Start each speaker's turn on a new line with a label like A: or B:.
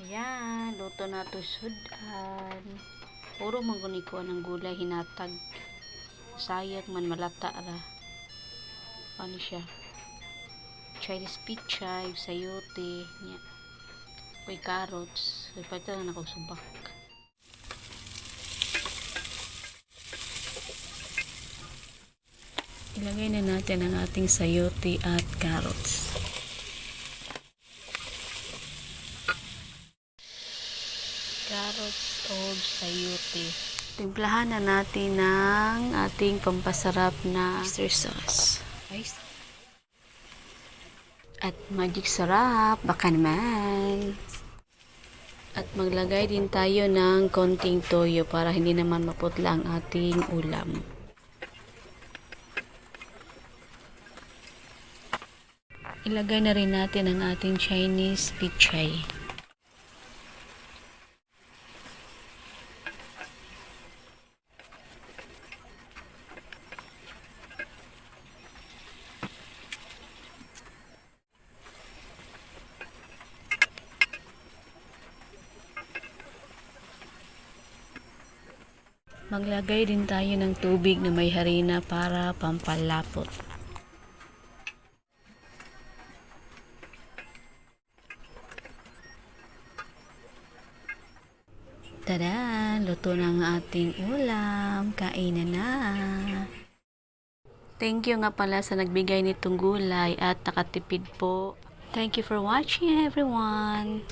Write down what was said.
A: Ayan, luto na to sudan. Puro mangguni ko ng gulay hinatag. Sayang man malata ra. Ano siya? Chinese pichay, sayote, nya. Koy carrots. Ipata na ako subak. Ilagay na natin ang ating sayote at carrots. Carrots o sayote. Timplahan na natin ng ating pampasarap na oyster sauce. At magic sarap, baka naman. At maglagay din tayo ng konting toyo para hindi naman maputla ang ating ulam. Ilagay na rin natin ang ating Chinese pichay. Maglagay din tayo ng tubig na may harina para pampalapot. Tada! Luto na ang ating ulam. Kainan na! Thank you nga pala sa nagbigay nitong gulay at nakatipid po. Thank you for watching everyone!